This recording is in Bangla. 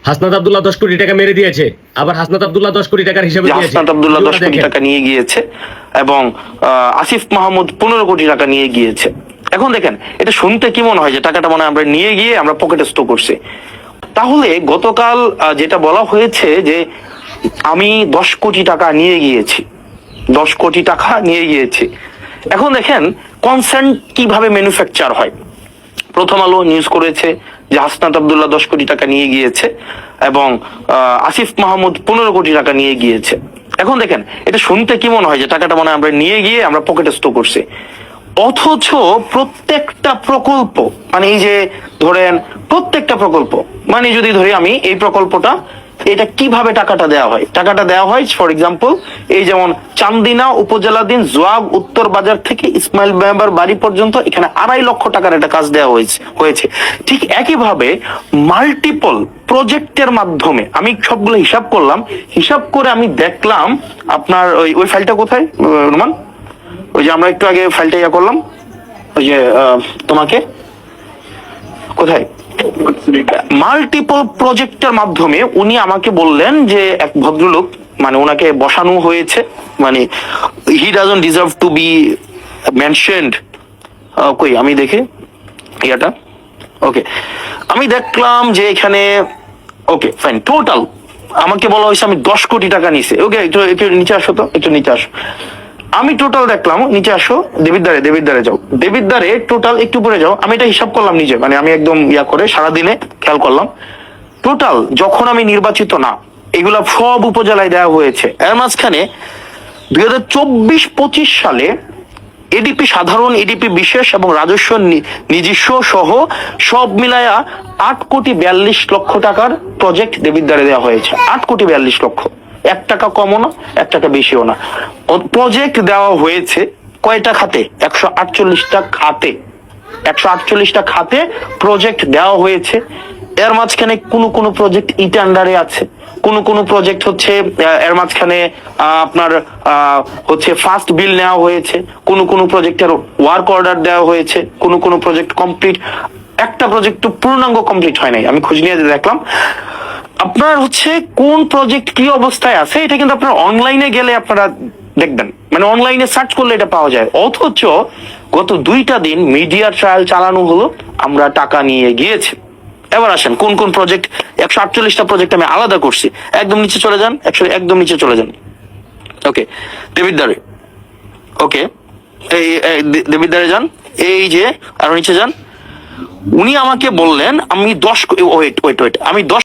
হাসনাত আব্দুল্লাহ 10 কোটি টাকা মেরে দিয়েছে, আবার হাসনাত আব্দুল্লাহ 10 কোটি টাকার হিসাবে দিয়েছে। হাসনাত আব্দুল্লাহ 10 কোটি টাকা নিয়ে গিয়েছে এবং আসিফ মাহমুদ 15 কোটি টাকা নিয়ে গিয়েছে। এখন দেখেন, এটা শুনতে কি মনে হয় যে টাকাটা মনে হয় আমরা নিয়ে গিয়ে আমরা পকেটে স্টোর করছি। তাহলে গতকাল যেটা বলা হয়েছে যে আমি 10 কোটি টাকা নিয়ে গিয়েছি, 10 কোটি টাকা নিয়ে গিয়েছি। এখন দেখেন কনসেন্ট কিভাবে ম্যানুফ্যাকচার হয়। প্রথম আলো নিউজ করেছে যে হাসনাত আব্দুল্লাহ 10 কোটি টাকা নিয়ে গিয়েছে এবং আসিফ মাহমুদ 15 কোটি টাকা নিয়ে গিয়েছে। এখন দেখেন, এটা শুনতে কি মনে হয় যে টাকাটা মনে হয় আমরা নিয়ে গিয়ে আমরা পকেটে স্টোর করছি। অথচ প্রত্যেকটা প্রকল্প, মানে এই যে ধরেন প্রত্যেকটা প্রকল্প, মানে যদি ধরি আমি এই প্রকল্পটা, এটা কিভাবে টাকাটা দেওয়া হয়। টাকাটা দেওয়া হয় ফর এক্সাম্পল এই যেমন চান্দিনা উপজেলাধীন জোয়াগ উত্তর বাজার থেকে ইসমাইল মেম্বার বাড়ি পর্যন্ত এখানে 2.5 লক্ষ টাকার একটা কাজ দেওয়া হয়েছে। ঠিক একইভাবে মাল্টিপল প্রজেক্টের মাধ্যমে আমি সবগুলো হিসাব করলাম, হিসাব করে আমি দেখলাম আপনার ওই ফাইলটা কোথায় রোমান, ওই যে আমরা একটু আগে ফাইলটা ইয়া করলাম, ওই যে তোমাকে কোথায় মাল্টিপল প্রজেক্টের মাধ্যমে উনি আমাকে বললেন যে এক ভদ্রলোক, মানে ওনাকে বসানো হয়েছে, মানে he doesn't deserve two B mentioned. কই আমি দেখি ইয়াটা, ওকে আমি দেখলাম যে এখানে ওকে ফাইন টোটাল আমাকে বলা হয়েছে আমি 10 কোটি টাকা নিছি। ওকে একটু নিচে আসো তো, একটু নিচে আসো। আমি টোটাল দেখলাম, নিচে আসো, দেবিদ্বারে যাও, দেবিদ্বারে টোটাল একটু পরে যাও। আমি এটা হিসাব করলাম নিজে, মানে আমি একদম ইয়া করে সারাদিনে খেয়াল করলাম টোটাল যখন আমি নির্বাচিত না, এগুলা সব উপজেলায় দেওয়া হয়েছে। এর মাঝখানে 2024-25 সালে এডিপি সাধারণ, এডিপি বিশেষ এবং রাজস্ব নিজস্ব সহ সব মিলায়া 8 কোটি 42 লক্ষ টাকার প্রজেক্ট দেবিদ্বারে দেওয়া হয়েছে। 8 কোটি 42 লক্ষ, 1 টাকা কমও না 1 টাকা বেশিও না। প্রজেক্ট দেওয়া হয়েছে কয়টা খাতে? 148টা খাতে, 148টা খাতে প্রজেক্ট দেওয়া হয়েছে। এর মাঝখানে কোন প্রজেক্ট টেন্ডারে আছে, কোন প্রজেক্ট হচ্ছে এর মাঝখানে আপনার হচ্ছে ফার্স্ট বিল নেওয়া হয়েছে, কোন প্রজেক্টের ওয়ার্ক অর্ডার দেওয়া হয়েছে, কোন প্রজেক্ট কমপ্লিট, একটা প্রজেক্ট তো পূর্ণাঙ্গ কমপ্লিট হয় নাই। আমি খোঁজ নিয়ে দেখলাম আপনার হচ্ছে কোন প্রজেক্ট কি অবস্থায় আছে, এটা কিন্তু আপনার অনলাইনে গেলে আপনারা দেখবেন, মানে অনলাইনে সার্চ করলে এটা পাওয়া যায়। অথচ গত 2টা দিন মিডিয়া ট্রায়াল চালানো হলো, আমরা টাকা নিয়ে গিয়েছি। এবার আসেন কোন প্রজেক্ট, 148টা প্রজেক্ট আমি আলাদা করছি। একদম নিচে চলে যান, একদম নিচে চলে যান। ওকে দেবিদ্বারে, ওকে এই দেবিদ্বারে যান, এই যে আরো নিচে যান। উনি আমাকে বললেন আমি 10 ওয়েট আমি 10